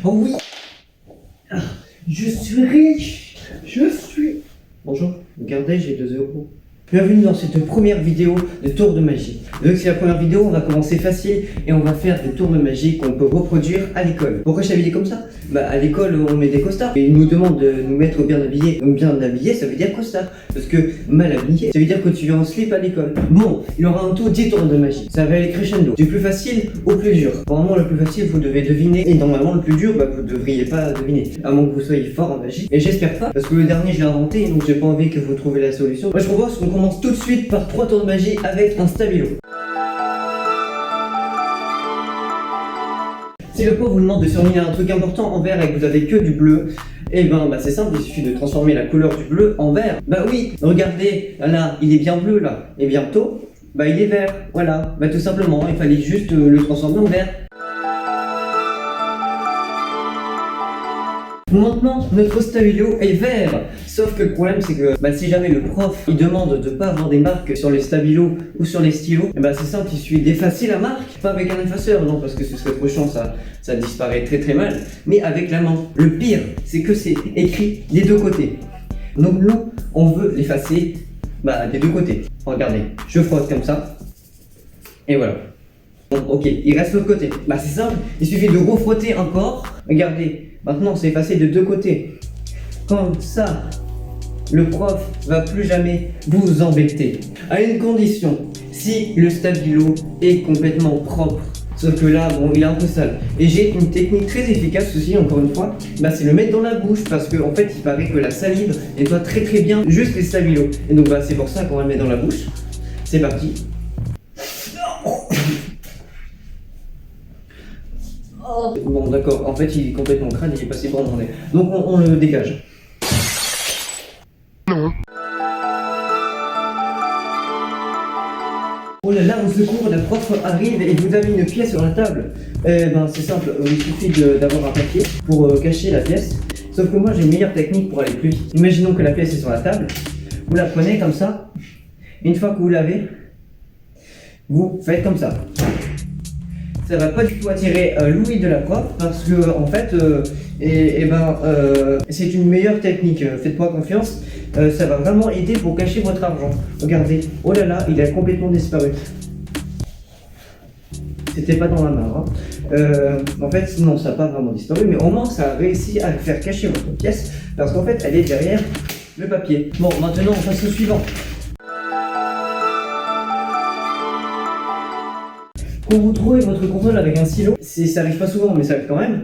Oh oui. Je suis riche. Je suis... Bonjour, regardez, j'ai 2 euros. Bienvenue dans cette première vidéo de tour de magie. Vu que c'est la première vidéo, on va commencer facile et on va faire des tours de magie qu'on peut reproduire à l'école. Pourquoi je suis habillé comme ça? Bah à l'école on met des costards et ils nous demandent de nous mettre bien habillés. Donc bien habillé ça veut dire costard. Parce que mal habillé ça veut dire que tu viens en slip à l'école. Bon, il y aura un tour 10 tours de magie. Ça va aller crescendo. Du plus facile au plus dur. Normalement le plus facile vous devez deviner et normalement le plus dur bah vous devriez pas deviner. À moins que vous soyez fort en magie. Et j'espère pas parce que le dernier je l'ai inventé donc j'ai pas envie que vous trouviez la solution. Moi je propose qu'on commence tout de suite par 3 tours de magie avec un stabilo. Si le pro vous demande de surligner un truc important en vert et que vous avez que du bleu, et ben c'est simple, il suffit de transformer la couleur du bleu en vert. Bah oui, regardez, là, il est bien bleu là, et bientôt, bah il est vert, voilà. Bah tout simplement, il fallait juste le transformer en vert. Maintenant, notre stabilo est vert. Sauf que le problème, c'est que si jamais le prof il demande de pas avoir des marques sur les stabilos ou sur les stylos, et c'est simple, il suffit d'effacer la marque, pas avec un effaceur, non, parce que ce serait trop chiant, ça disparaît très très mal, mais avec la main. Le pire, c'est que c'est écrit des 2 côtés. Donc nous, on veut l'effacer des 2 côtés. Regardez, je frotte comme ça, et voilà. Bon, ok, il reste l'autre côté. C'est simple, il suffit de refrotter encore. Regardez. Maintenant, c'est effacé de 2 côtés. Comme ça, le prof va plus jamais vous embêter. À une condition, si le stabilo est complètement propre. Sauf que là, bon, il est un peu sale. Et j'ai une technique très efficace aussi, encore une fois, c'est le mettre dans la bouche. Parce qu'en fait, il paraît que la salive nettoie très très bien juste les stabilos. Et donc, c'est pour ça qu'on va le mettre dans la bouche. C'est parti. Bon d'accord, en fait il est complètement crade, il est passé par mon nez. Donc on le dégage. Non. Oh là là, au secours, la prof arrive et vous avez une pièce sur la table. C'est simple, il suffit d'avoir un papier pour cacher la pièce. Sauf que moi j'ai une meilleure technique pour aller plus vite. Imaginons que la pièce est sur la table. Vous la prenez comme ça. Une fois que vous l'avez, vous faites comme ça. Ça va pas du tout attirer l'ouïe de la prof parce que en fait c'est une meilleure technique, faites-moi confiance, ça va vraiment aider pour cacher votre argent. Regardez, oh là là, il a complètement disparu. C'était pas dans la main. En fait non, ça n'a pas vraiment disparu, mais au moins ça a réussi à faire cacher votre pièce parce qu'en fait elle est derrière le papier. Bon, maintenant on passe au suivant. Quand vous trouvez votre contrôle avec un stylo, ça arrive pas souvent mais ça arrive quand même,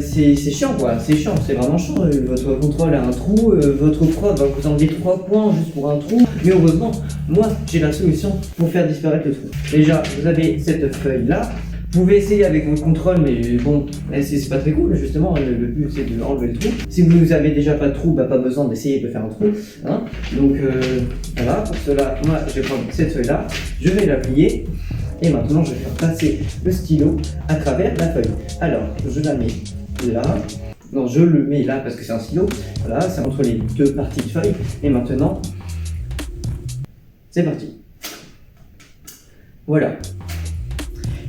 c'est chiant quoi, c'est chiant, c'est vraiment chiant, votre contrôle a un trou, votre prof va vous enlever 3 points juste pour un trou, mais heureusement, moi j'ai la solution pour faire disparaître le trou. Déjà, vous avez cette feuille là, vous pouvez essayer avec votre contrôle mais bon, c'est pas très cool justement, le but c'est de enlever le trou. Si vous n'avez déjà pas de trou, pas besoin d'essayer de faire un trou, hein. Donc voilà, pour cela, moi je vais prendre cette feuille là, je vais la plier. Et maintenant, je vais faire passer le stylo à travers la feuille. Alors, je la mets là. Non, je le mets là parce que c'est un stylo. Voilà, c'est entre les 2 parties de feuille. Et maintenant, c'est parti. Voilà.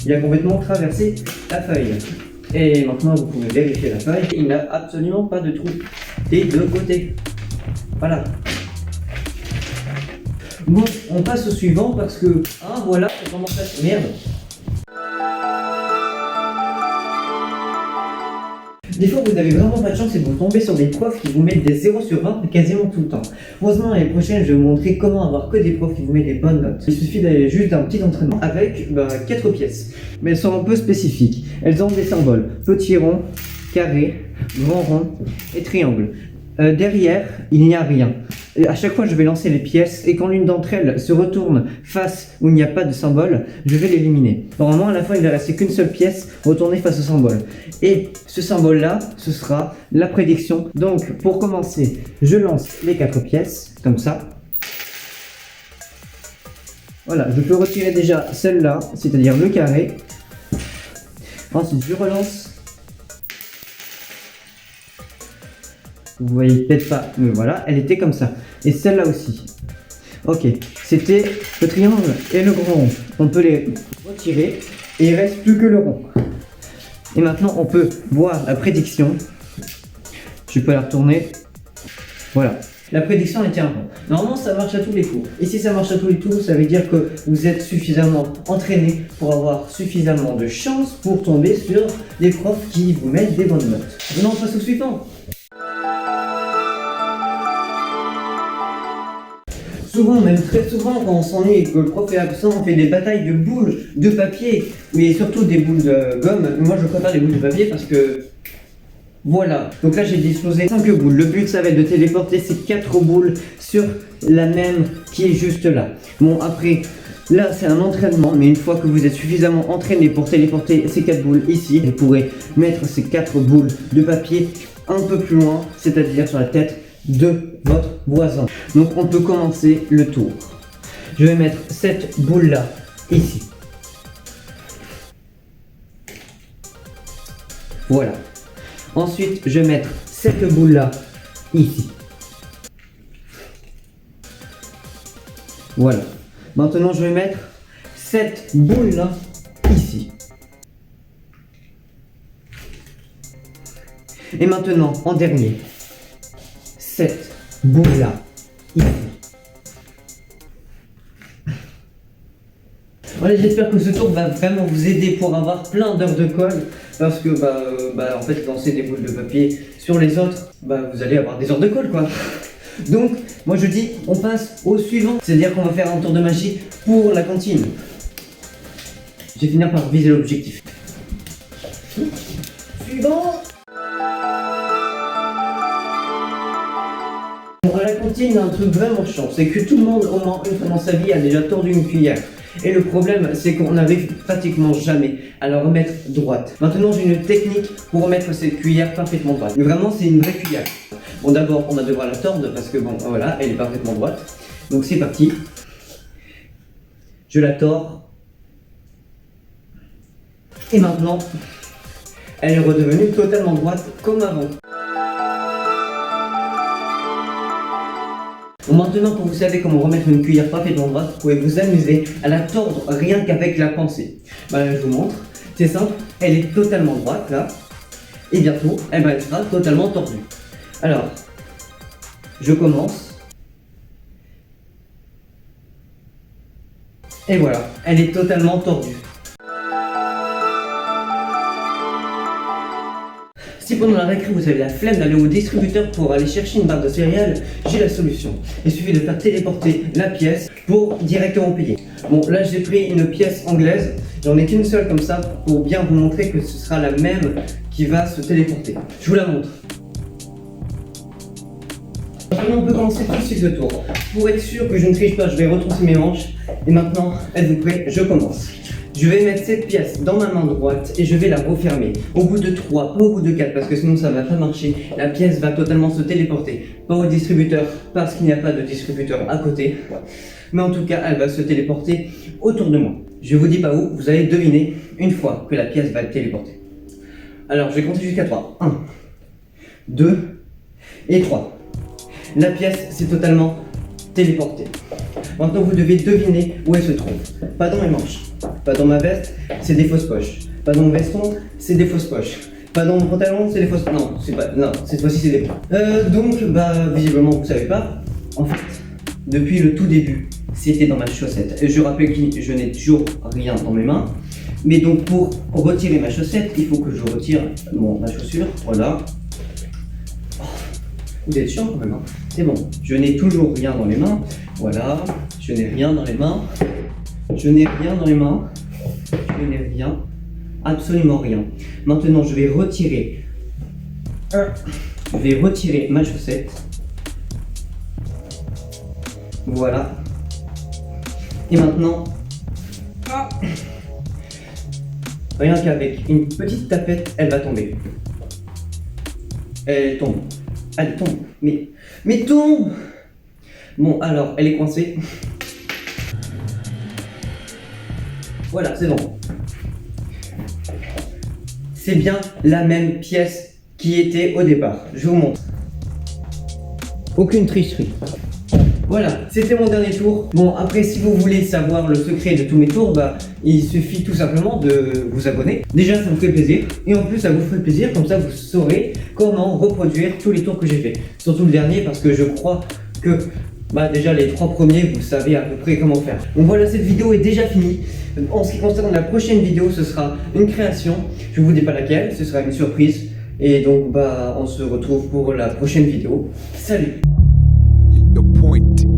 Il a complètement traversé la feuille. Et maintenant, vous pouvez vérifier la feuille. Il n'a absolument pas de trou des 2 côtés. Voilà. Bon, on passe au suivant parce que... voilà, c'est vraiment ça. Merde. Des fois, vous n'avez vraiment pas de chance et vous tombez sur des profs qui vous mettent des 0 sur 20 quasiment tout le temps. Heureusement, l'année prochaine, je vais vous montrer comment avoir que des profs qui vous mettent des bonnes notes. Il suffit d'aller juste d'un petit entraînement avec 4 pièces. Mais elles sont un peu spécifiques. Elles ont des symboles. Petit rond, carré, grand rond et triangle. Derrière, il n'y a rien. Et à chaque fois, je vais lancer les pièces et quand l'une d'entre elles se retourne face où il n'y a pas de symbole, je vais l'éliminer. Normalement, à la fin, il ne reste qu'une seule pièce retournée face au symbole. Et ce symbole-là, ce sera la prédiction. Donc, pour commencer, je lance les 4 pièces, comme ça. Voilà, je peux retirer déjà celle-là, c'est-à-dire le carré. Ensuite, je relance. Vous voyez peut-être pas, mais voilà, elle était comme ça. Et celle-là aussi. Ok, c'était le triangle et le grand rond. On peut les retirer et il reste plus que le rond. Et maintenant, on peut voir la prédiction. Je peux la retourner. Voilà. La prédiction elle tient bon. Normalement, ça marche à tous les coups. Et si ça marche à tous les coups, ça veut dire que vous êtes suffisamment entraîné pour avoir suffisamment de chance pour tomber sur des profs qui vous mettent des bonnes notes. Maintenant, on passe au suivant. Souvent, même très souvent, quand on s'ennuie et que le prof est absent, on fait des batailles de boules de papier, mais surtout des boules de gomme. Moi, je préfère les boules de papier parce que... Voilà. Donc là, j'ai disposé 5 boules. Le but, ça va être de téléporter ces 4 boules sur la même qui est juste là. Bon, après, là, c'est un entraînement, mais une fois que vous êtes suffisamment entraîné pour téléporter ces 4 boules ici, vous pourrez mettre ces 4 boules de papier un peu plus loin, c'est-à-dire sur la tête de votre voisin. Donc on peut commencer le tour. Je vais mettre cette boule là ici. Voilà. Ensuite je vais mettre cette boule là ici. Voilà. Maintenant je vais mettre cette boule là ici. Et maintenant en dernier, cette boule là ici. Voilà, j'espère que ce tour va vraiment vous aider pour avoir plein d'heures de colle, parce que en fait lancer des boules de papier sur les autres, vous allez avoir des heures de colle quoi. Donc moi je dis on passe au suivant, c'est-à-dire qu'on va faire un tour de magie pour la cantine. Je vais finir par viser l'objectif. Suivant. Bon, à la cantine, il y a un truc vraiment chiant, c'est que tout le monde, au moins une fois dans sa vie, a déjà tordu une cuillère. Et le problème, c'est qu'on n'arrive pratiquement jamais à la remettre droite. Maintenant, j'ai une technique pour remettre cette cuillère parfaitement droite. Mais vraiment, c'est une vraie cuillère. Bon, d'abord, on va devoir la tordre parce que, bon, voilà, elle est parfaitement droite. Donc, c'est parti. Je la tords. Et maintenant, elle est redevenue totalement droite comme avant. Bon, maintenant que vous savez comment remettre une cuillère parfaitement droite, vous pouvez vous amuser à la tordre rien qu'avec la pensée. Je vous montre, c'est simple, elle est totalement droite là, et bientôt elle sera totalement tordue. Alors, je commence, et voilà, elle est totalement tordue. Si pendant la récré vous avez la flemme d'aller au distributeur pour aller chercher une barre de céréales, j'ai la solution. Il suffit de faire téléporter la pièce pour directement payer. Bon, là j'ai pris une pièce anglaise, j'en ai qu'une seule comme ça pour bien vous montrer que ce sera la même qui va se téléporter. Je vous la montre. Maintenant on peut commencer tout de suite le tour. Pour être sûr que je ne triche pas, je vais retrousser mes manches. Et maintenant, êtes-vous prêts? Je commence. Je vais mettre cette pièce dans ma main droite et je vais la refermer. Au bout de 3, pas au bout de 4, parce que sinon ça ne va pas marcher. La pièce va totalement se téléporter. Pas au distributeur, parce qu'il n'y a pas de distributeur à côté. Mais en tout cas, elle va se téléporter autour de moi. Je vous dis pas où, vous allez deviner une fois que la pièce va être téléportée. Alors, je vais compter jusqu'à 3. 1, 2 et 3. La pièce s'est totalement téléportée. Maintenant, vous devez deviner où elle se trouve. Pas dans mes manches. Pas dans ma veste, c'est des fausses poches. Pas dans mon veston, c'est des fausses poches. Pas dans mon pantalon, c'est des fausses... Non, c'est pas... Non, cette fois-ci, c'est des... Donc, visiblement, vous savez pas. En fait, depuis le tout début, c'était dans ma chaussette. Je rappelle que je n'ai toujours rien dans mes mains. Mais donc, pour retirer ma chaussette, il faut que je retire ma chaussure. Voilà. Oh, vous êtes chiant quand même, hein. C'est bon. Je n'ai toujours rien dans les mains. Voilà. Je n'ai rien dans les mains. Je n'ai rien dans les mains, je n'ai rien, absolument rien. Maintenant, je vais retirer ma chaussette. Voilà. Et maintenant, rien qu'avec une petite tapette, elle va tomber. Elle tombe. Elle tombe. Mais tombe! Bon, alors, elle est coincée. Voilà, c'est bon. C'est bien la même pièce qui était au départ. Je vous montre. Aucune tricherie. Voilà, c'était mon dernier tour. Bon, après, si vous voulez savoir le secret de tous mes tours, bah, il suffit tout simplement de vous abonner. Déjà, ça vous fait plaisir. Et en plus, ça vous fait plaisir, comme ça, vous saurez comment reproduire tous les tours que j'ai fait. Surtout le dernier, parce que je crois que bah, déjà les 3 premiers, vous savez à peu près comment faire. Donc voilà, cette vidéo est déjà finie. En ce qui concerne la prochaine vidéo, ce sera une création. Je ne vous dis pas laquelle, ce sera une surprise. Et donc, bah, on se retrouve pour la prochaine vidéo. Salut! The point